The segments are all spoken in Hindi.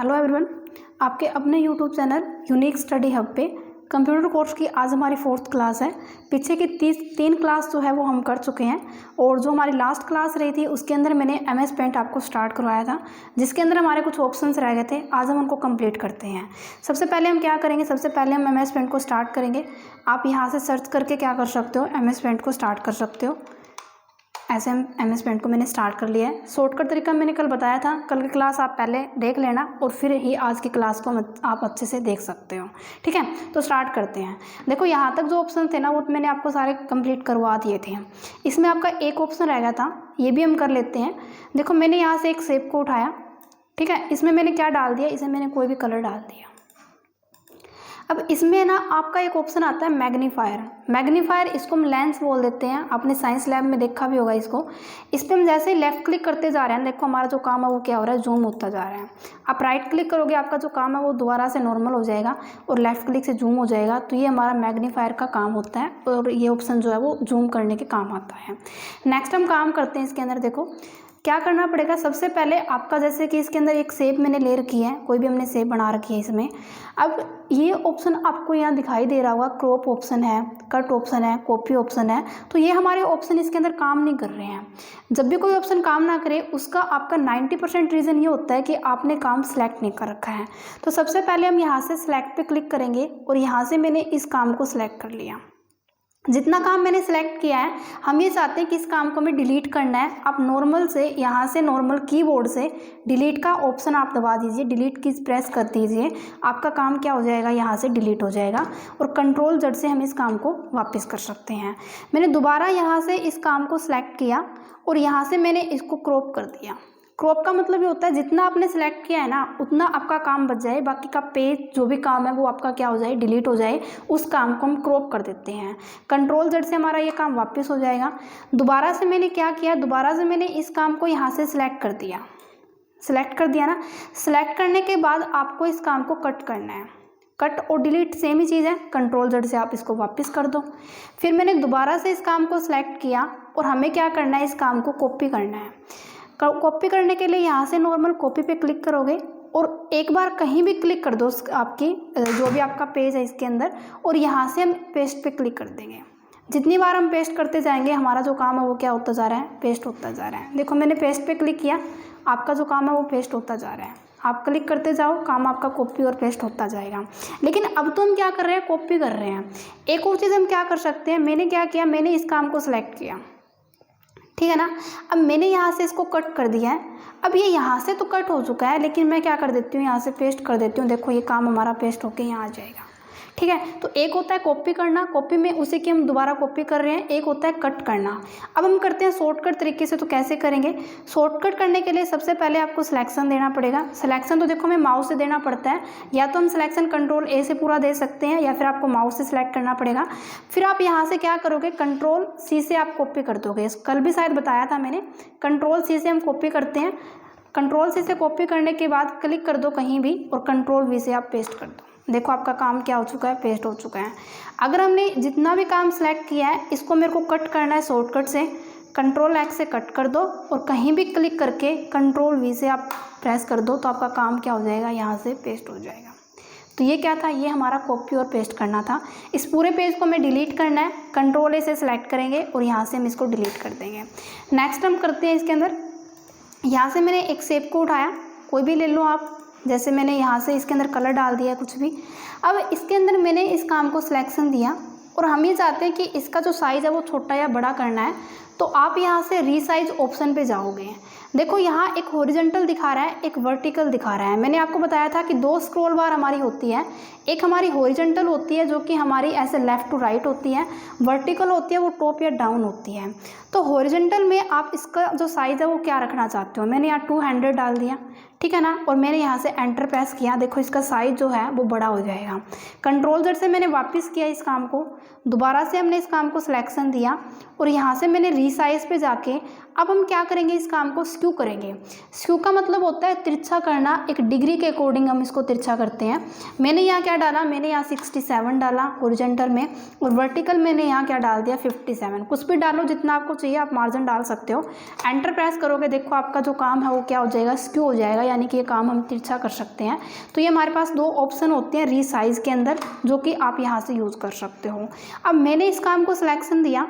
हेलो एवरीवन, आपके अपने YouTube channel unique study hub पे कंप्यूटर कोर्स की आज हमारी 4th क्लास है। पीछे की 3 क्लास जो है वो हम कर चुके हैं और जो हमारी लास्ट क्लास रही थी उसके अंदर मैंने MS पेंट आपको स्टार्ट करवाया था, जिसके अंदर हमारे कुछ ऑप्शंस रह गए थे। आज हम उनको कंप्लीट करते हैं। सबसे पहले हम क्या करेंगे, सबसे पहले हम MS पेंट को स्टार्ट करेंगे। आप यहाँ से सर्च करके क्या कर सकते हो, MS पेंट को स्टार्ट कर सकते हो। ऐसे हम MS पेंट को मैंने स्टार्ट कर लिया है। शॉर्टकट तरीका मैंने कल बताया था, कल की क्लास आप पहले देख लेना और फिर ही आज की क्लास को आप अच्छे से देख सकते हो। ठीक है, तो स्टार्ट करते हैं। देखो यहाँ तक जो ऑप्शन थे ना वो मैंने आपको सारे कंप्लीट करवा दिए थे। इसमें आपका एक ऑप्शन रह गया था, ये भी हम कर लेते हैं। देखो मैंने यहाँ से एक शेप को उठाया, ठीक है। इसमें मैंने क्या डाल दिया, इसमें मैंने कोई भी कलर डाल दिया। अब इसमें ना आपका एक ऑप्शन आता है मैग्नीफायर, इसको हम लेंस बोल देते हैं। आपने साइंस लैब में देखा भी होगा इसको। इस पर हम जैसे ही लेफ्ट क्लिक करते जा रहे हैं, देखो हमारा जो काम है वो क्या हो रहा है, जूम होता जा रहा है। आप राइट क्लिक करोगे, आपका जो काम है वो दोबारा से नॉर्मल हो जाएगा और लेफ्ट क्लिक से जूम हो जाएगा। तो ये हमारा मैग्नीफायर का काम होता है और ये ऑप्शन जो है वो जूम करने के काम आता है। नेक्स्ट हम काम करते हैं इसके अंदर। देखो क्या करना पड़ेगा, सबसे पहले आपका जैसे कि इसके अंदर एक शेप मैंने ले रखी है, कोई भी हमने शेप बना रखी है इसमें। अब ये ऑप्शन आपको यहाँ दिखाई दे रहा होगा, क्रॉप ऑप्शन है, कट ऑप्शन है, कॉपी ऑप्शन है। तो ये हमारे ऑप्शन इसके अंदर काम नहीं कर रहे हैं। जब भी कोई ऑप्शन काम ना करे उसका आपका 90% रीज़न ये होता है कि आपने काम सेलेक्ट नहीं कर रखा है। तो सबसे पहले हम यहाँ से सेलेक्ट पे क्लिक करेंगे और यहाँ से मैंने इस काम को सिलेक्ट कर लिया। जितना काम मैंने सेलेक्ट किया है, हम ये चाहते हैं कि इस काम को हमें डिलीट करना है। आप नॉर्मल से यहाँ से नॉर्मल कीबोर्ड से डिलीट का ऑप्शन आप दबा दीजिए, डिलीट की प्रेस कर दीजिए। आपका काम क्या हो जाएगा, यहाँ से डिलीट हो जाएगा और कंट्रोल Z से हम इस काम को वापस कर सकते हैं। मैंने दोबारा यहाँ से इस काम को सिलेक्ट किया और यहाँ से मैंने इसको क्रॉप कर दिया। क्रॉप का मतलब ये होता है जितना आपने सेलेक्ट किया है ना उतना आपका काम बच जाए, बाकी का पेज जो भी काम है वो आपका क्या हो जाए, डिलीट हो जाए। उस काम को हम क्रॉप कर देते हैं। कंट्रोल Z से हमारा ये काम वापस हो जाएगा। दोबारा से मैंने क्या किया, दोबारा से मैंने इस काम को यहाँ से सिलेक्ट कर दिया। सिलेक्ट कर दिया ना, सिलेक्ट करने के बाद आपको इस काम को कट करना है। कट और डिलीट सेम ही चीज़ है, कंट्रोल Z से आप इसको वापस कर दो। फिर मैंने दोबारा से इस काम को सिलेक्ट किया और हमें क्या करना है, इस काम को कॉपी करना है। कॉपी करने के लिए यहाँ से नॉर्मल कॉपी पे क्लिक करोगे और एक बार कहीं भी क्लिक कर दो आपकी जो भी आपका पेज है इसके अंदर, और यहाँ से हम पेस्ट पे क्लिक कर देंगे। जितनी बार हम पेस्ट करते जाएंगे हमारा जो काम है वो क्या होता जा रहा है, पेस्ट होता जा रहा है। देखो मैंने पेस्ट पे क्लिक किया, आपका जो काम है वो पेस्ट होता जा रहा है। आप क्लिक करते जाओ, काम आपका कॉपी और पेस्ट होता जाएगा। लेकिन अब तो हम क्या कर रहे हैं, कॉपी कर रहे हैं। एक और चीज़ हम क्या कर सकते हैं, मैंने क्या किया, मैंने इस काम को सिलेक्ट किया, ठीक है ना। अब मैंने यहाँ से इसको कट कर दिया है। अब ये यहाँ से तो कट हो चुका है, लेकिन मैं क्या कर देती हूँ, यहाँ से पेस्ट कर देती हूँ। देखो ये काम हमारा पेस्ट होके यहाँ आ जाएगा, ठीक है। तो एक होता है कॉपी करना, कॉपी में उसी की हम दोबारा कॉपी कर रहे हैं। एक होता है कट करना। अब हम करते हैं शॉर्टकट तरीके से। तो कैसे करेंगे, शॉर्टकट करने के लिए सबसे पहले आपको सिलेक्शन देना पड़ेगा। सिलेक्शन तो देखो हमें माउस से देना पड़ता है, या तो हम सिलेक्शन कंट्रोल A से पूरा दे सकते हैं या फिर आपको माउस से सिलेक्ट करना पड़ेगा। फिर आप यहाँ से क्या करोगे, कंट्रोल C से आप कॉपी कर दोगे। कल भी शायद बताया था मैंने, कंट्रोल C से हम कॉपी करते हैं। कंट्रोल C से कॉपी करने के बाद क्लिक कर दो कहीं भी और कंट्रोल V से आप पेस्ट कर दो। देखो आपका काम क्या हो चुका है, पेस्ट हो चुका है। अगर हमने जितना भी काम सेलेक्ट किया है इसको मेरे को कट करना है शॉर्टकट से, कंट्रोल X से कट कर दो और कहीं भी क्लिक करके कंट्रोल V से आप प्रेस कर दो, तो आपका काम क्या हो जाएगा, यहाँ से पेस्ट हो जाएगा। तो ये क्या था, ये हमारा कॉपी और पेस्ट करना था। इस पूरे पेज को हमें डिलीट करना है, कंट्रोल A से सिलेक्ट करेंगे और यहाँ से हम इसको डिलीट कर देंगे। नेक्स्ट हम करते हैं इसके अंदर, यहाँ से मैंने एक शेप को उठाया, कोई भी ले लो आप। जैसे मैंने यहाँ से इसके अंदर कलर डाल दिया कुछ भी। अब इसके अंदर मैंने इस काम को सिलेक्शन दिया और हम ये चाहते हैं कि इसका जो साइज़ है वो छोटा या बड़ा करना है। तो आप यहाँ से रीसाइज ऑप्शन पे जाओगे। देखो यहाँ एक हॉरिजॉन्टल दिखा रहा है, एक वर्टिकल दिखा रहा है। मैंने आपको बताया था कि 2 स्क्रॉल बार हमारी होती है। एक हमारी हॉरिजॉन्टल होती है जो कि हमारी ऐसे लेफ़्ट टू राइट होती है, वर्टिकल होती है वो टॉप या डाउन होती है। तो हॉरिजॉन्टल में आप इसका जो साइज़ है वो क्या रखना चाहते हो, मैंने यहाँ 200 डाल दिया, ठीक है ना। और मैंने यहाँ से एंटर प्रेस किया, देखो इसका साइज़ जो है वो बड़ा हो जाएगा। कंट्रोल Z से मैंने वापस किया इस काम को, दोबारा से हमने इस काम को सिलेक्शन दिया और यहाँ से मैंने रीसाइज पे जाके अब हम क्या करेंगे, इस काम को स्क्यू करेंगे। स्क्यू का मतलब होता है तिरछा करना, एक डिग्री के अकॉर्डिंग हम इसको तिरछा करते हैं। मैंने यहाँ क्या डाला, मैंने यहाँ 67 डाला हॉरिजॉन्टल में, और वर्टिकल मैंने यहाँ क्या डाल दिया 57। कुछ भी डालो जितना आपको चाहिए, आप मार्जिन डाल सकते हो। एंटर प्रेस करोगे, देखो आपका जो काम है वो क्या हो जाएगा, स्क्यू हो जाएगा, यानी कि ये काम हम तिरछा कर सकते हैं। तो ये हमारे पास दो ऑप्शन होते हैं रीसाइज के अंदर, जो कि आप यहाँ से यूज़ कर सकते हो। अब मैंने इस काम को सिलेक्शन दिया,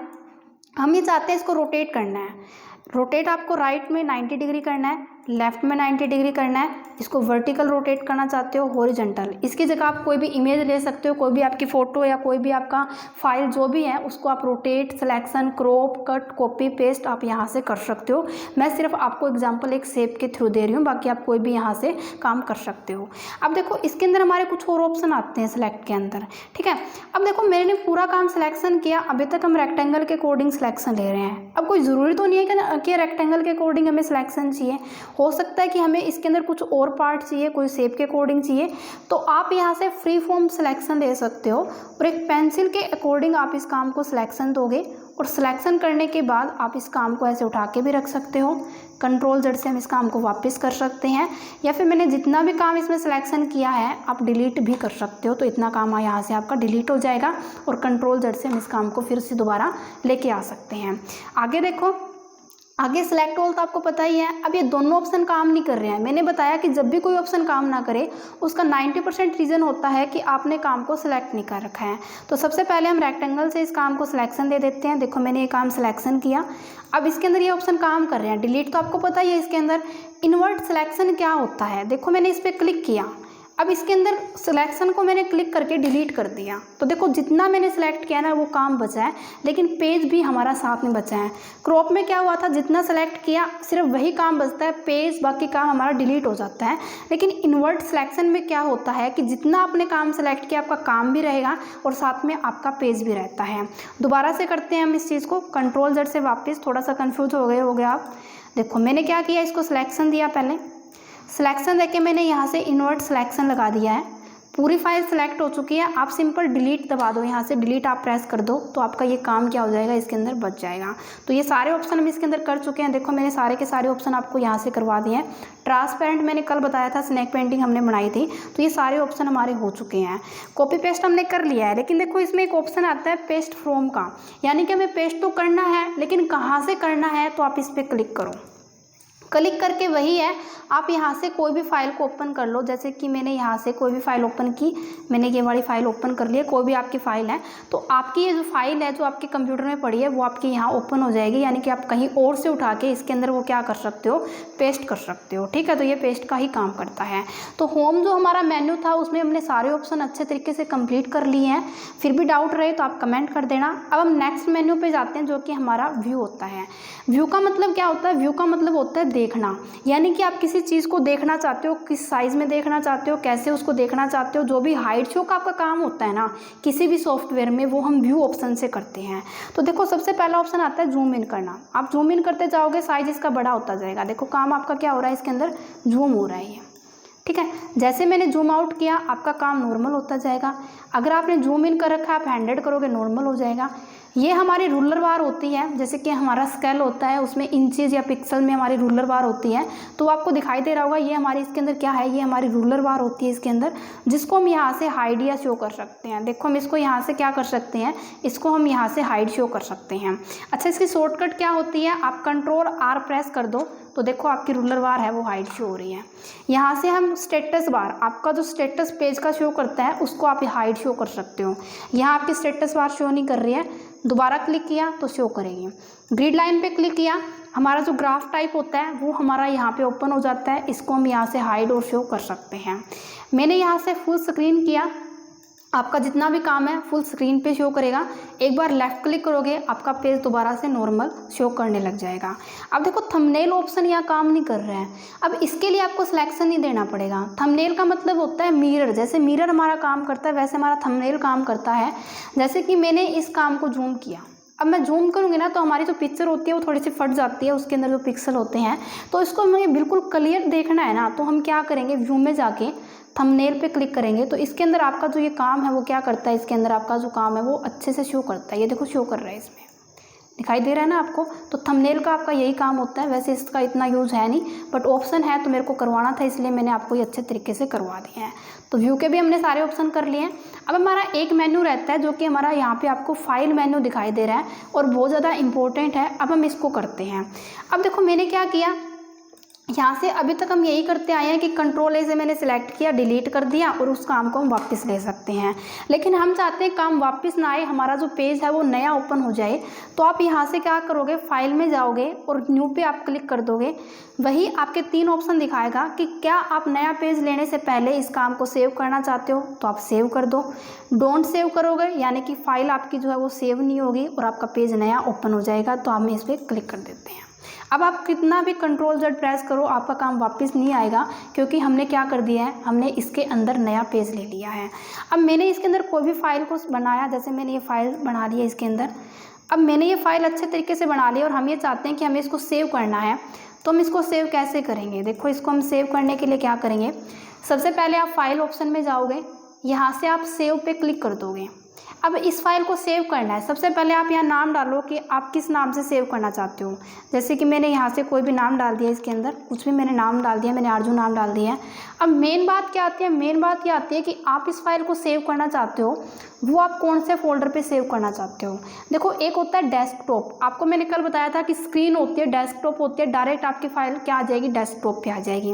हम ये चाहते हैं इसको रोटेट करना है। रोटेट आपको राइट में 90 डिग्री करना है, लेफ्ट में 90 डिग्री करना है। इसको वर्टिकल रोटेट करना चाहते हो, हॉरिजॉन्टल। इसकी जगह आप कोई भी इमेज ले सकते हो, कोई भी आपकी फ़ोटो या कोई भी आपका फाइल जो भी है उसको आप rotate, selection, crop, cut, copy, paste आप यहाँ से कर सकते हो। मैं सिर्फ आपको एग्जांपल एक शेप के थ्रू दे रही हूँ, बाकी आप कोई भी यहाँ से काम कर सकते हो। अब देखो इसके अंदर हमारे कुछ और ऑप्शन आते हैं सिलेक्ट के अंदर, ठीक है। अब देखो मैंने पूरा काम सिलेक्शन किया, अभी तक हम रेक्टेंगल के अकॉर्डिंग सिलेक्शन ले रहे हैं। अब कोई ज़रूरी तो नहीं है कि रेक्टेंगल के अकॉर्डिंग हमें सिलेक्शन चाहिए, हो सकता है कि हमें इसके अंदर कुछ और पार्ट चाहिए, कोई शेप के अकॉर्डिंग चाहिए, तो आप यहाँ से फ्री फॉर्म सिलेक्शन ले सकते हो और एक पेंसिल के अकॉर्डिंग आप इस काम को सिलेक्शन दोगे। और सिलेक्शन करने के बाद आप इस काम को ऐसे उठा के भी रख सकते हो। कंट्रोल जेड से हम इस काम को वापस कर सकते हैं, या फिर मैंने जितना भी काम इसमें सिलेक्शन किया है आप डिलीट भी कर सकते हो। तो इतना काम यहाँ से आपका डिलीट हो जाएगा और कंट्रोल जेड से हम इस काम को फिर से दोबारा लेके आ सकते हैं। आगे देखो, आगे सिलेक्ट ऑल तो आपको पता ही है। अब ये दोनों ऑप्शन काम नहीं कर रहे हैं। मैंने बताया कि जब भी कोई ऑप्शन काम ना करे उसका 90% रीज़न होता है कि आपने काम को सिलेक्ट नहीं कर रखा है। तो सबसे पहले हम रेक्टेंगल से इस काम को सिलेक्शन दे देते हैं। देखो मैंने ये काम सिलेक्शन किया, अब इसके अंदर ये ऑप्शन काम कर रहे हैं। डिलीट तो आपको पता ही है। इसके अंदर इन्वर्ट सिलेक्शन क्या होता है, देखो मैंने इस पर क्लिक किया, अब इसके अंदर सिलेक्शन को मैंने क्लिक करके डिलीट कर दिया। तो देखो जितना मैंने सेलेक्ट किया ना वो काम बचा है, लेकिन पेज भी हमारा साथ में बचा है। क्रॉप में क्या हुआ था, जितना सेलेक्ट किया सिर्फ वही काम बचता है, पेज बाकी काम हमारा डिलीट हो जाता है। लेकिन इन्वर्ट सिलेक्शन में क्या होता है कि जितना आपने काम सेलेक्ट किया आपका काम भी रहेगा और साथ में आपका पेज भी रहता है। दोबारा से करते हैं हम इस चीज़ को, कंट्रोल जेड से वापस। थोड़ा सा कन्फ्यूज हो गए आप। देखो मैंने क्या किया, इसको सिलेक्शन दिया, पहले सिलेक्शन देके मैंने यहाँ से इन्वर्ट सिलेक्शन लगा दिया है। पूरी फाइल सेलेक्ट हो चुकी है। आप सिंपल डिलीट दबा दो, यहाँ से डिलीट आप प्रेस कर दो तो आपका ये काम क्या हो जाएगा, इसके अंदर बच जाएगा। तो ये सारे ऑप्शन हम इसके अंदर कर चुके हैं। देखो मैंने सारे के सारे ऑप्शन आपको यहाँ से करवा दिए हैं। ट्रांसपेरेंट मैंने कल बताया था, स्नैक पेंटिंग हमने बनाई थी, तो ये सारे ऑप्शन हमारे हो चुके हैं। कॉपी पेस्ट हमने कर लिया है, लेकिन देखो इसमें एक ऑप्शन आता है पेस्ट फ्रॉम का, यानी कि हमें पेस्ट तो करना है लेकिन कहाँ से करना है, तो आप इस पर क्लिक करो। क्लिक करके वही है, आप यहाँ से कोई भी फाइल को ओपन कर लो। जैसे कि मैंने यहाँ से कोई भी फाइल ओपन की, मैंने ये वाली फाइल ओपन कर ली है। कोई भी आपकी फ़ाइल है तो आपकी ये जो फाइल है जो आपके कंप्यूटर में पड़ी है वो आपकी यहाँ ओपन हो जाएगी, यानी कि आप कहीं और से उठा के इसके अंदर वो क्या कर सकते हो, पेस्ट कर सकते हो। ठीक है, तो ये पेस्ट का ही काम करता है। तो होम जो हमारा मेन्यू था उसमें हमने सारे ऑप्शन अच्छे तरीके से कंप्लीट कर लिए हैं। फिर भी डाउट रहे तो आप कमेंट कर देना। अब हम नेक्स्ट मेन्यू पे जाते हैं जो कि हमारा व्यू होता है। व्यू का मतलब क्या होता है, व्यू का मतलब होता है देखना, यानी कि आप किसी चीज़ को देखना चाहते हो, किस साइज़ में देखना चाहते हो, कैसे उसको देखना चाहते हो। जो भी हाइड शो का आपका काम होता है ना किसी भी सॉफ्टवेयर में, वो हम व्यू ऑप्शन से करते हैं। तो देखो सबसे पहला ऑप्शन आता है जूम इन करना। आप जूम इन करते जाओगे साइज इसका बड़ा होता जाएगा। देखो काम आपका क्या हो रहा है, इसके अंदर जूम हो रहा है ये। ठीक है, जैसे मैंने जूम आउट किया आपका काम नॉर्मल होता जाएगा। अगर आपने जूम इन कर रखा है आप 100 करोगे नॉर्मल हो जाएगा। ये हमारी रूलर बार होती है, जैसे कि हमारा स्केल होता है उसमें इंचेज या पिक्सल में हमारी रूलर बार होती है, तो आपको दिखाई दे रहा होगा। ये हमारी इसके अंदर क्या है, ये हमारी रूलर बार होती है इसके अंदर, जिसको हम यहाँ से हाइड या शो कर सकते हैं। देखो हम इसको यहाँ से क्या कर सकते हैं, इसको हम यहाँ से हाइड शो कर सकते हैं। अच्छा, इसकी शॉर्टकट क्या होती है, आप Ctrl+R प्रेस कर दो तो देखो आपकी रूलर बार है वो हाइड शो हो रही है। यहाँ से हम स्टेटस बार, आपका जो स्टेटस पेज का शो करता है उसको आप हाइड शो कर सकते हो। यहाँ आपकी स्टेटस बार शो नहीं कर रही है, दोबारा क्लिक किया तो शो करेगी। ग्रिड लाइन पे क्लिक किया, हमारा जो ग्राफ टाइप होता है वो हमारा यहाँ पे ओपन हो जाता है। इसको हम यहाँ से हाइड और शो कर सकते हैं। मैंने यहाँ से फुल स्क्रीन किया, आपका जितना भी काम है फुल स्क्रीन पे शो करेगा। एक बार लेफ़्ट क्लिक करोगे आपका पेज दोबारा से नॉर्मल शो करने लग जाएगा। अब देखो थंबनेल ऑप्शन यहाँ काम नहीं कर रहा है। अब इसके लिए आपको सिलेक्शन नहीं देना पड़ेगा। थंबनेल का मतलब होता है मिरर, जैसे मिरर हमारा काम करता है वैसे हमारा थंबनेल काम करता है। जैसे कि मैंने इस काम को जूम किया, अब मैं जूम करूँगी ना तो हमारी जो पिक्चर होती है वो थोड़ी सी फट जाती है, उसके अंदर जो पिक्सल होते हैं। तो इसको हमें बिल्कुल क्लियर देखना है ना, तो हम क्या करेंगे, व्यू में जाके थंबनेल पे क्लिक करेंगे तो इसके अंदर आपका जो ये काम है वो क्या करता है, इसके अंदर आपका जो काम है वो अच्छे से शो करता है। ये देखो शो कर रहा है इसमें, दिखाई दे रहा है ना आपको। तो थंबनेल का आपका यही काम होता है, वैसे इसका इतना यूज़ है नहीं, बट ऑप्शन है तो मेरे को करवाना था, इसलिए मैंने आपको ये अच्छे तरीके से करवा दिए हैं। तो व्यू के भी हमने सारे ऑप्शन कर लिए हैं। अब हमारा एक मेन्यू रहता है जो कि हमारा यहाँ पे आपको फाइल मेन्यू दिखाई दे रहा है और बहुत ज़्यादा इंपॉर्टेंट है। अब हम इसको करते हैं। अब देखो मैंने क्या किया, यहाँ से अभी तक हम यही करते आए हैं कि कंट्रोल ए से मैंने सिलेक्ट किया, डिलीट कर दिया और उस काम को हम वापस ले सकते हैं। लेकिन हम चाहते हैं काम वापस ना आए, हमारा जो पेज है वो नया ओपन हो जाए। तो आप यहाँ से क्या करोगे, फाइल में जाओगे और न्यू पे आप क्लिक कर दोगे। वही आपके 3 ऑप्शन दिखाएगा कि क्या आप नया पेज लेने से पहले इस काम को सेव करना चाहते हो, तो आप सेव कर दो। डोंट सेव करोगे यानी कि फाइल आपकी जो है वो सेव नहीं होगी और आपका पेज नया ओपन हो जाएगा। तो हम इस पर क्लिक कर देते हैं। अब आप कितना भी कंट्रोल Z प्रेस करो आपका काम वापस नहीं आएगा, क्योंकि हमने क्या कर दिया है, हमने इसके अंदर नया पेज ले लिया है। अब मैंने इसके अंदर कोई भी फाइल को बनाया, जैसे मैंने ये फाइल बना ली है इसके अंदर। अब मैंने ये फाइल अच्छे तरीके से बना ली और हम ये चाहते हैं कि हमें इसको सेव करना है। तो हम इसको सेव कैसे करेंगे, देखो इसको हम सेव करने के लिए क्या करेंगे, सबसे पहले आप फाइल ऑप्शन में जाओगे, यहाँ से आप सेव पे क्लिक कर दोगे। अब इस फाइल को सेव करना है, सबसे पहले आप यहाँ नाम डालो कि आप किस नाम से सेव करना चाहते हो। जैसे कि मैंने यहाँ से कोई भी नाम डाल दिया, इसके अंदर कुछ भी मैंने नाम डाल दिया, मैंने आरजू नाम डाल दिया है। अब मेन बात क्या आती है, मेन बात ये आती है कि आप इस फाइल को सेव करना चाहते हो वो आप कौन से फोल्डर पे सेव करना चाहते हो। देखो एक होता है डेस्कटॉप, आपको मैंने कल बताया था कि स्क्रीन होती है, डेस्कटॉप होती है, डायरेक्ट आपकी फाइल क्या आ जाएगी, डेस्कटॉप पे आ जाएगी।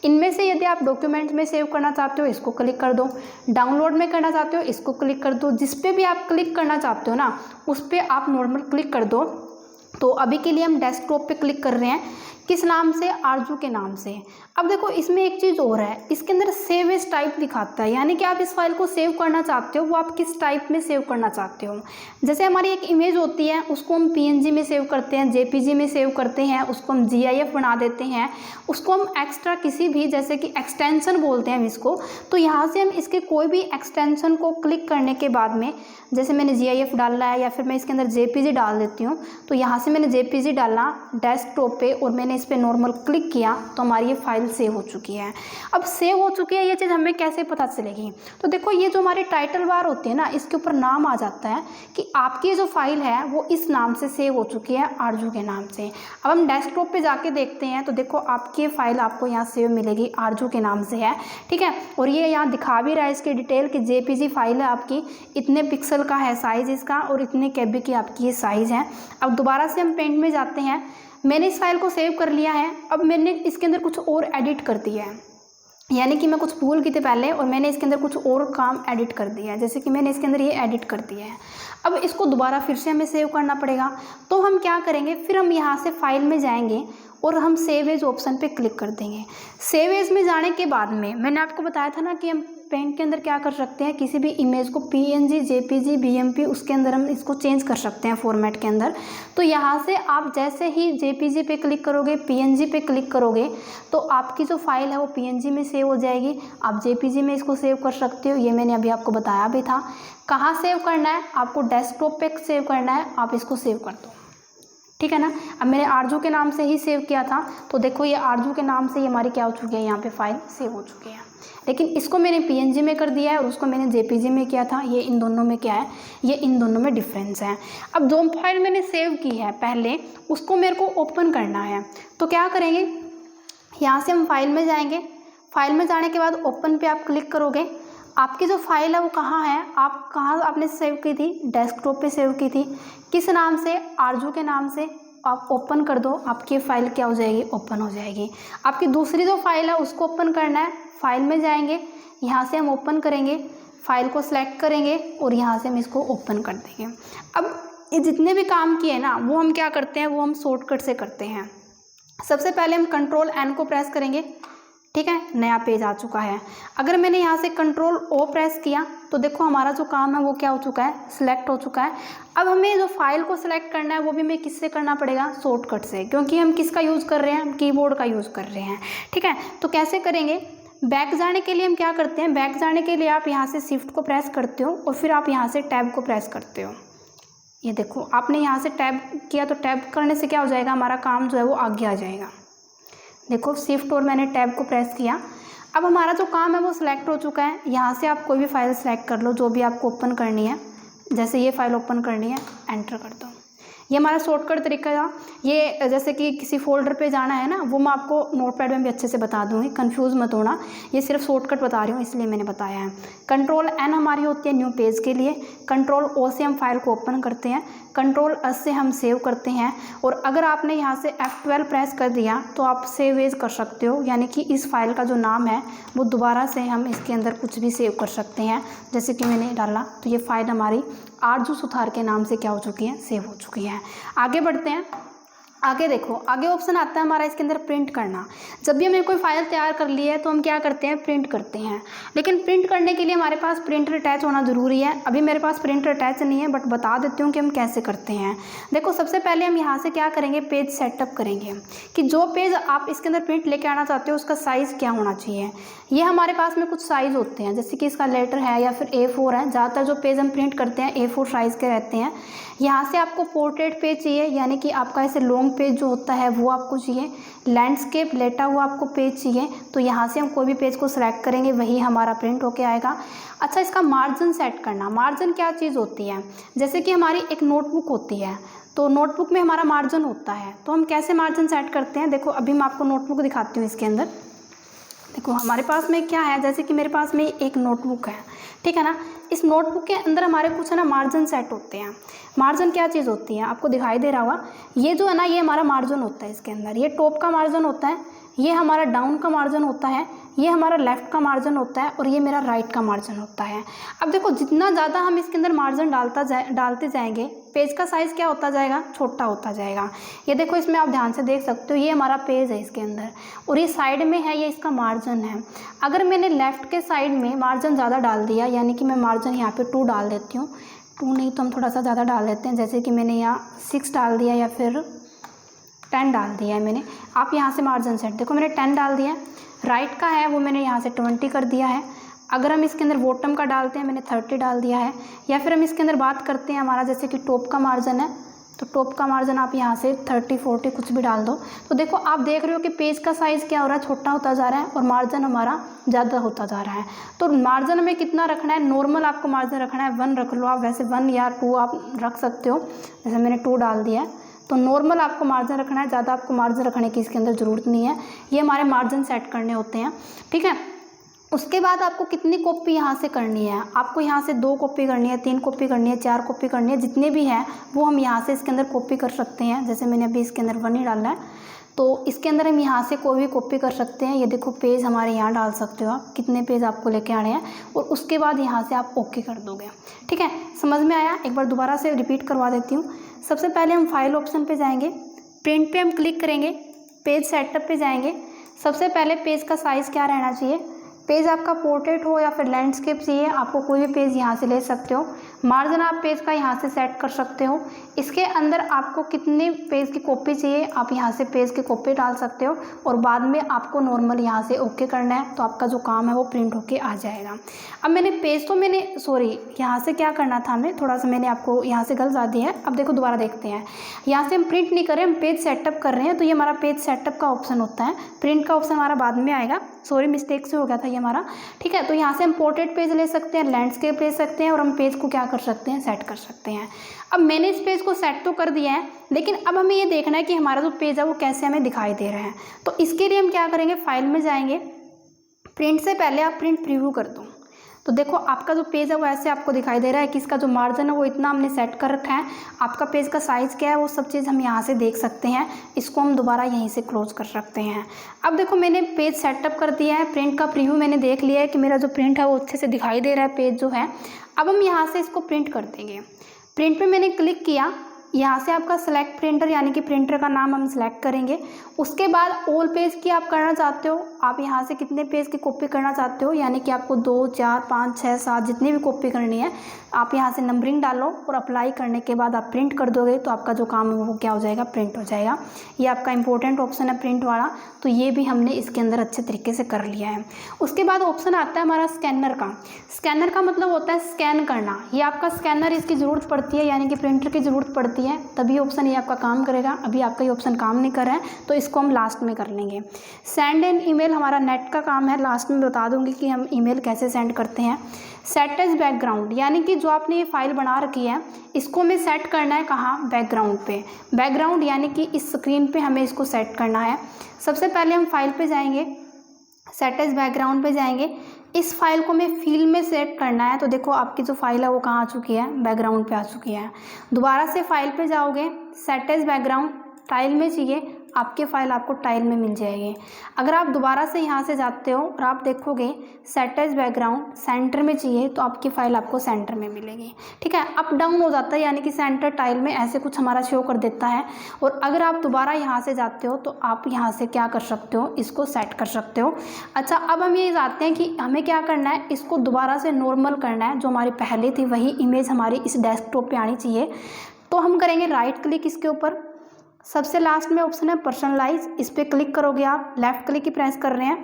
इनमें से यदि आप डॉक्यूमेंट में सेव करना चाहते हो इसको क्लिक कर दो, डाउनलोड में करना चाहते हो इसको क्लिक कर दो, जिस पे भी आप क्लिक करना चाहते हो ना उस पर आप नॉर्मल क्लिक कर दो। तो अभी के लिए हम डेस्कटॉप पे क्लिक कर रहे हैं, किस नाम से, आरजू के नाम से। अब देखो इसमें एक चीज़ और है, इसके अंदर सेव एज टाइप दिखाता है, यानी कि आप इस फाइल को सेव करना चाहते हो वो आप किस टाइप में सेव करना चाहते हो। जैसे हमारी एक इमेज होती है उसको हम PNG में सेव करते हैं, JPG में सेव करते हैं, उसको हम GIF बना देते हैं, उसको हम एक्स्ट्रा किसी भी जैसे कि एक्सटेंशन बोलते हैं हम इसको। तो यहाँ से हम इसके कोई भी एक्सटेंशन को क्लिक करने के बाद में, जैसे मैंने GIF डालना है या फिर मैं इसके अंदर JPG डाल देती हूँ, तो यहाँ से मैंने JPG डाला डेस्कटॉप पे और मैंने इस पर नॉर्मल क्लिक किया तो हमारी ये फाइल सेव हो चुकी है। अब सेव हो चुकी है ये चीज़ हमें कैसे पता चलेगी, तो देखो ये जो हमारी टाइटल बार होती है ना इसके ऊपर नाम आ जाता है कि आपकी जो फाइल है वो इस नाम से सेव हो चुकी है, आरजू के नाम से। अब हम डेस्कटॉप पे जाके देखते हैं तो देखो आपकी फाइल आपको यहाँ सेव मिलेगी, आरजू के नाम से है, ठीक है। और ये यहाँ दिखा भी रहा है इसकी डिटेल कि JPG फाइल है आपकी, इतने पिक्सल का है साइज इसका और इतने KB की आपकी ये साइज़ है। अब दोबारा से हम पेंट में जाते हैं, मैंने इस फाइल को सेव कर लिया है। अब मैंने इसके अंदर कुछ और एडिट कर दिया है, यानी कि मैं कुछ भूल गई थी पहले और मैंने इसके अंदर कुछ और काम एडिट कर दिया है, जैसे कि मैंने इसके अंदर ये एडिट कर दिया है। अब इसको दोबारा फिर से हमें सेव करना पड़ेगा। तो हम क्या करेंगे, फिर हम यहाँ से फाइल में जाएंगे और हम सेव एज ऑप्शन पे क्लिक कर देंगे। सेव एज में जाने के बाद में मैंने आपको बताया था ना कि हम पेंट के अंदर क्या कर सकते हैं, किसी भी इमेज को PNG, JPG, BMP उसके अंदर हम इसको चेंज कर सकते हैं फॉर्मेट के अंदर। तो यहाँ से आप जैसे ही JPG पे क्लिक करोगे, PNG पे क्लिक करोगे तो आपकी जो फाइल है वो PNG में सेव हो जाएगी। आप JPG में इसको सेव कर सकते हो, ये मैंने अभी आपको बताया भी था। कहाँ सेव करना है, आपको डेस्कटॉप पे सेव करना है, आप इसको सेव कर दो, ठीक है ना। अब मैंने आरजू के नाम से ही सेव किया था तो देखो ये आरजू के नाम से ही हमारी क्या हो चुकी है, यहाँ पे फाइल सेव हो चुकी है। लेकिन इसको मैंने PNG में कर दिया है और उसको मैंने JPG में किया था। ये इन दोनों में क्या है, ये इन दोनों में डिफरेंस है। अब जो फाइल मैंने सेव की है पहले उसको मेरे को ओपन करना है, तो क्या करेंगे, यहाँ से हम फाइल में जाएंगे, फाइल में जाने के बाद ओपन पे आप क्लिक करोगे। आपकी जो फाइल है वो कहाँ है, आप कहाँ आपने सेव की थी, डेस्कटॉप पे सेव की थी, किस नाम से, आरजू के नाम से। आप ओपन कर दो, आपकी फाइल क्या हो जाएगी, ओपन हो जाएगी। आपकी दूसरी जो फाइल है उसको ओपन करना है, फाइल में जाएंगे, यहाँ से हम ओपन करेंगे, फाइल को सिलेक्ट करेंगे और यहाँ से हम इसको ओपन कर देंगे। अब ये जितने भी काम किए ना वो हम क्या करते हैं, वो हम शॉर्टकट से करते हैं। सबसे पहले हम कंट्रोल N को प्रेस करेंगे, ठीक है, नया पेज आ चुका है। अगर मैंने यहाँ से कंट्रोल O प्रेस किया तो देखो हमारा जो काम है वो क्या हो चुका है, सिलेक्ट हो चुका है। अब हमें जो फाइल को सिलेक्ट करना है वो भी हमें किससे करना पड़ेगा, शॉर्टकट से, क्योंकि हम किसका यूज़ कर रहे हैं, हम कीबोर्ड का यूज़ कर रहे हैं, ठीक है। तो कैसे करेंगे, बैक जाने के लिए हम क्या करते हैं, बैक जाने के लिए आप यहाँ से शिफ्ट को प्रेस करते हो और फिर आप यहाँ से टैब को प्रेस करते हो। ये देखो आपने यहाँ से टैब किया तो टैब करने से क्या हो जाएगा, हमारा काम जो है वो आगे आ जाएगा। देखो शिफ्ट और मैंने टैब को प्रेस किया, अब हमारा जो काम है वो सिलेक्ट हो चुका है। यहाँ से आप कोई भी फाइल सेलेक्ट कर लो जो भी आपको ओपन करनी है, जैसे ये फाइल ओपन करनी है, एंटर कर दो। ये हमारा शॉर्टकट तरीका था। ये जैसे कि किसी फोल्डर पे जाना है ना, वो मैं आपको नोटपैड में भी अच्छे से बता दूंगी, कंफ्यूज मत होना। ये सिर्फ शॉर्टकट बता रही हूँ इसलिए मैंने बताया है। कंट्रोल एन हमारी होती है न्यू पेज के लिए, कंट्रोल ओ से हम फाइल को ओपन करते हैं, कंट्रोल एस से हम सेव करते हैं। और अगर आपने यहाँ से F12 प्रेस कर दिया तो आप सेव एज कर सकते हो, यानी कि इस फाइल का जो नाम है वो दोबारा से हम इसके अंदर कुछ भी सेव कर सकते हैं। जैसे कि मैंने डाला तो ये फाइल हमारी आरजू सुथार के नाम से क्या हो चुकी है, सेव हो चुकी है। आगे बढ़ते हैं। आगे देखो, आगे ऑप्शन आता है हमारा इसके अंदर प्रिंट करना। जब भी हमें कोई फाइल तैयार कर ली है तो हम क्या करते हैं, प्रिंट करते हैं। लेकिन प्रिंट करने के लिए हमारे पास प्रिंटर अटैच होना ज़रूरी है। अभी मेरे पास प्रिंटर अटैच नहीं है, बट बता देती हूँ कि हम कैसे करते हैं। देखो, सबसे पहले हम यहाँ से क्या करेंगे, पेज सेटअप करेंगे कि जो पेज आप इसके अंदर प्रिंट लेके आना चाहते हो उसका साइज़ क्या होना चाहिए। ये हमारे पास में कुछ साइज़ होते हैं, जैसे कि इसका लेटर है या फिर A4 है। ज़्यादातर जो पेज हम प्रिंट करते हैं A4 साइज़ के रहते हैं। यहाँ से आपको पोर्ट्रेट पेज चाहिए, यानी कि आपका ऐसे लॉन्ग पेज जो होता है वो आपको चाहिए। लैंडस्केप लेटा हुआ आपको पेज चाहिए, तो यहाँ से हम कोई भी पेज को सिलेक्ट करेंगे, वही हमारा प्रिंट होके आएगा। अच्छा, इसका मार्जिन सेट करना। मार्जिन क्या चीज़ होती है, जैसे कि हमारी एक नोटबुक होती है, तो नोटबुक में हमारा मार्जिन होता है, तो हम कैसे मार्जिन सेट करते हैं। देखो, अभी मैं आपको नोटबुक दिखाती हूँ। इसके अंदर देखो हमारे पास में क्या है, जैसे कि मेरे पास में एक नोटबुक है, ठीक है ना। इस नोटबुक के अंदर हमारे कुछ है ना मार्जिन सेट होते हैं। मार्जिन क्या चीज़ होती है, आपको दिखाई दे रहा होगा। ये जो है ना, ये हमारा मार्जिन होता है। इसके अंदर ये टॉप का मार्जिन होता है, ये हमारा डाउन का मार्जिन होता है, ये हमारा लेफ़्ट का मार्जिन होता है, और ये मेरा राइट का मार्जिन होता है। अब देखो, जितना ज़्यादा हम इसके अंदर मार्जिन डालते जाएंगे, पेज का साइज़ क्या होता जाएगा, छोटा होता जाएगा। ये देखो, इसमें आप ध्यान से देख सकते हो, ये हमारा पेज है इसके अंदर, और ये साइड में है, ये इसका मार्जिन है। अगर मैंने लेफ़्ट के साइड में मार्जिन ज़्यादा डाल दिया, यानी कि मैं मार्जिन यहाँ पे 2 डाल देती हूँ, 2 नहीं तो हम थोड़ा सा ज़्यादा डाल देते हैं, जैसे कि मैंने यहाँ 6 डाल दिया या फिर 10 डाल दिया है मैंने। आप यहाँ से मार्जिन सेट, देखो मैंने 10 डाल दिया है। राइट का है वो मैंने यहाँ से 20 कर दिया है। अगर हम इसके अंदर बॉटम का डालते हैं, मैंने 30 डाल दिया है। या फिर हम इसके अंदर बात करते हैं हमारा, जैसे कि टॉप का मार्जिन है, तो टॉप का मार्जिन आप यहाँ से 30, 40 कुछ भी डाल दो। तो देखो, आप देख रहे हो कि पेज का साइज़ क्या हो रहा है, छोटा होता जा रहा है, और मार्जिन हमारा ज़्यादा होता जा रहा है। तो मार्जिन हमें कितना रखना है, नॉर्मल आपको मार्जिन रखना है 1 रख लो आप, वैसे 1 या 2 आप रख सकते हो। जैसे मैंने 2 डाल दिया है, तो नॉर्मल आपको मार्जिन रखना है, ज़्यादा आपको मार्जिन रखने की इसके अंदर ज़रूरत नहीं है। ये हमारे मार्जिन सेट करने होते हैं, ठीक है। उसके बाद आपको कितनी कॉपी यहाँ से करनी है, आपको यहाँ से 2 कॉपी करनी है, 3 कॉपी करनी है, 4 कॉपी करनी है, जितने भी हैं वो हम यहाँ से इसके अंदर कॉपी कर सकते हैं। जैसे मैंने अभी इसके अंदर 1 ही डालना है, तो इसके अंदर हम यहाँ से कोई भी कॉपी कर सकते हैं। ये देखो, पेज हमारे यहाँ डाल सकते हो आप, कितने पेज आपको लेके आने हैं, और उसके बाद यहाँ से आप ओके कर दोगे, ठीक है। समझ में आया? एक बार दोबारा से रिपीट करवा देती हूँ। सबसे पहले हम फाइल ऑप्शन पे जाएंगे, प्रिंट पे हम क्लिक करेंगे, पेज सेटअप पे जाएंगे। सबसे पहले पेज का साइज़ क्या रहना चाहिए, पेज आपका पोर्ट्रेट हो या फिर लैंडस्केप चाहिए, आपको कोई भी पेज यहाँ से ले सकते हो। मार्जिन आप पेज का यहाँ से सेट कर सकते हो। इसके अंदर आपको कितने पेज की कॉपी चाहिए, आप यहाँ से पेज की कॉपी डाल सकते हो, और बाद में आपको नॉर्मल यहाँ से ओके करना है, तो आपका जो काम है वो प्रिंट होके आ जाएगा। अब मैंने पेज तो यहाँ से क्या करना था, हमें थोड़ा सा मैंने आपको यहाँ से गलत दी है। अब देखो, दोबारा देखते हैं। यहाँ से हम प्रिंट नहीं कर रहे, हम पेज सेटअप कर रहे हैं, तो ये हमारा पेज सेटअप का ऑप्शन होता है। प्रिंट का ऑप्शन हमारा बाद में आएगा, मिस्टेक से हो गया था ये हमारा, ठीक है। तो यहाँ से हम पोर्ट्रेट पेज ले सकते हैं, लैंडस्केप ले सकते हैं, और हम पेज को क्या कर सकते हैं, सेट कर सकते हैं। अब मैंने इस पेज को सेट तो कर दिया है, लेकिन अब हमें ये देखना है कि हमारा जो पेज है वो कैसे हमें दिखाई दे रहा है। तो इसके लिए हम क्या करेंगे, फाइल में जाएंगे, प्रिंट से पहले आप प्रिंट प्रीव्यू कर दो। तो देखो, आपका जो पेज है वो ऐसे आपको दिखाई दे रहा है कि इसका जो मार्जिन है वो इतना हमने सेट कर रखा है। आपका पेज का साइज़ क्या है वो सब चीज़ हम यहाँ से देख सकते हैं। इसको हम दोबारा यहीं से क्लोज कर सकते हैं। अब देखो, मैंने पेज सेटअप कर दिया है, प्रिंट का प्रीव्यू मैंने देख लिया है कि मेरा जो प्रिंट है वो अच्छे से दिखाई दे रहा है पेज जो है। अब हम यहाँ से इसको प्रिंट कर देंगे। प्रिंट पे मैंने क्लिक किया, यहाँ से आपका सेलेक्ट प्रिंटर, यानी कि प्रिंटर का नाम हम सेलेक्ट करेंगे। उसके बाद ऑल पेज की आप करना चाहते हो, आप यहाँ से कितने पेज की कॉपी करना चाहते हो, यानी कि आपको 2, 4, 5, 6, 7 जितनी भी कॉपी करनी है, आप यहाँ से नंबरिंग डालो, और अप्लाई करने के बाद आप प्रिंट कर दोगे, तो आपका जो काम है वो क्या हो जाएगा, प्रिंट हो जाएगा। ये आपका इंपॉर्टेंट ऑप्शन है प्रिंट वाला, तो ये भी हमने इसके अंदर अच्छे तरीके से कर लिया है। उसके बाद ऑप्शन आता है हमारा स्कैनर का। स्कैनर का मतलब होता है स्कैन करना। ये आपका स्कैनर, इसकी ज़रूरत पड़ती है, यानी कि प्रिंटर की ज़रूरत पड़ती है होती है तभी ऑप्शन ये आपका काम करेगा। अभी आपका ये ऑप्शन काम नहीं कर रहा है तो इसको हम लास्ट में कर लेंगे। सेंड एन ईमेल हमारा नेट का काम है, लास्ट में बता दूंगी कि हम ईमेल कैसे सेंड करते हैं। सेट एज बैकग्राउंड, यानी कि जो आपने ये फाइल बना रखी है इसको हमें सेट करना है कहाँ, बैकग्राउंड पे। बैकग्राउंड यानी कि इस स्क्रीन पे हमें इसको सेट करना है। सबसे पहले हम फाइल पे जाएंगे, सेट एज बैकग्राउंड पे जाएंगे। इस फाइल को हमें फील्ड में सेट करना है। तो देखो आपकी जो फाइल है वो कहाँ आ चुकी है, बैकग्राउंड पे आ चुकी है। दोबारा से फाइल पे जाओगे, सेट एज बैकग्राउंड, टाइल में चाहिए, आपकी फ़ाइल आपको टाइल में मिल जाएगी। अगर आप दोबारा से यहाँ से जाते हो और आप देखोगे सेट एज बैकग्राउंड सेंटर में चाहिए तो आपकी फ़ाइल आपको सेंटर में मिलेगी। ठीक है, अप डाउन हो जाता है यानी कि सेंटर टाइल में ऐसे कुछ हमारा शो कर देता है। और अगर आप दोबारा यहाँ से जाते हो तो आप यहाँ से क्या कर सकते हो, इसको सेट कर सकते हो। अच्छा, अब हम ये जानते हैं कि हमें क्या करना है, इसको दोबारा से नॉर्मल करना है। जो हमारी पहले थी वही इमेज हमारी इस डेस्कटॉप पर आनी चाहिए। तो हम करेंगे राइट क्लिक इसके ऊपर, सबसे लास्ट में ऑप्शन है पर्सनलाइज, इस पर क्लिक करोगे आप, लेफ़्ट क्लिक ही प्रेस कर रहे हैं।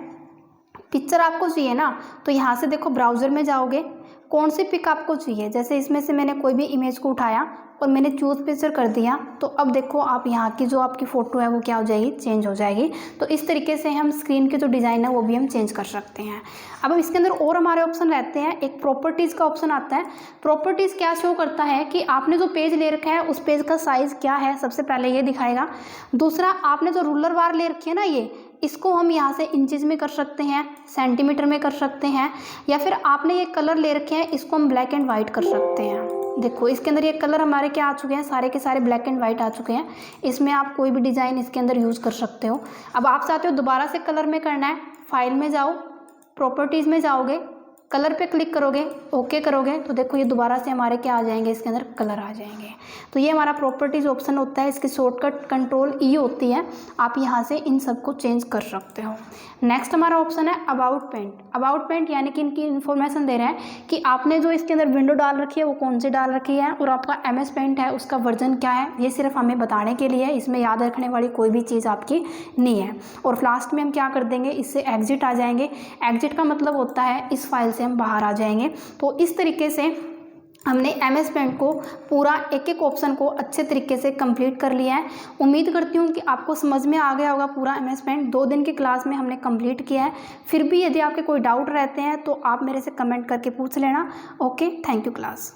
पिक्चर आपको चाहिए ना, तो यहाँ से देखो ब्राउज़र में जाओगे, कौन सी पिक आपको चाहिए। जैसे इसमें से मैंने कोई भी इमेज को उठाया और मैंने चूज़ पिक्चर कर दिया, तो अब देखो आप यहाँ की जो आपकी फ़ोटो है वो क्या हो जाएगी, चेंज हो जाएगी। तो इस तरीके से हम स्क्रीन के जो डिज़ाइन है वो भी हम चेंज कर सकते हैं। अब हम इसके अंदर और हमारे ऑप्शन रहते हैं, एक प्रॉपर्टीज़ का ऑप्शन आता है। प्रॉपर्टीज़ क्या शो करता है कि आपने जो पेज ले रखा है उस पेज का साइज़ क्या है, सबसे पहले ये दिखाएगा। दूसरा, आपने जो रूलर बार ले रखी है ना, ये इसको हम यहाँ से इंचज़ में कर सकते हैं, सेंटीमीटर में कर सकते हैं, या फिर आपने ये कलर ले रखे हैं इसको हम ब्लैक एंड वाइट कर सकते हैं। देखो इसके अंदर ये कलर हमारे क्या आ चुके हैं, सारे के सारे ब्लैक एंड वाइट आ चुके हैं। इसमें आप कोई भी डिज़ाइन इसके अंदर यूज़ कर सकते हो। अब आप चाहते हो दोबारा से कलर में करना है, फाइल में जाओ, प्रॉपर्टीज़ में जाओगे, कलर पे क्लिक करोगे, ओके करोगे, तो देखो ये दोबारा से हमारे क्या आ जाएंगे, इसके अंदर कलर आ जाएंगे। तो ये हमारा प्रॉपर्टीज़ ऑप्शन होता है, इसकी शॉर्टकट कंट्रोल ई होती है। आप यहाँ से इन सबको चेंज कर सकते हो। नेक्स्ट हमारा ऑप्शन है अबाउट पेंट। अबाउट पेंट यानी कि इनकी इन्फॉर्मेशन दे रहे हैं कि आपने जो इसके अंदर विंडो डाल रखी है वो कौन सी डाल रखी है और आपका MS पेंट है उसका वर्जन क्या है। ये सिर्फ हमें बताने के लिए है, इसमें याद रखने वाली कोई भी चीज़ आपकी नहीं है। और लास्ट में हम क्या कर देंगे, इससे एग्जिट आ जाएंगे। एग्जिट का मतलब होता है इस फाइल से हम बाहर आ जाएंगे। तो इस तरीके से हमने MS पेंट को पूरा एक एक ऑप्शन को अच्छे तरीके से कंप्लीट कर लिया है। उम्मीद करती हूँ कि आपको समझ में आ गया होगा पूरा MS पेंट। 2 दिन की क्लास में हमने कंप्लीट किया है। फिर भी यदि आपके कोई डाउट रहते हैं तो आप मेरे से कमेंट करके पूछ लेना। Okay, thank you class.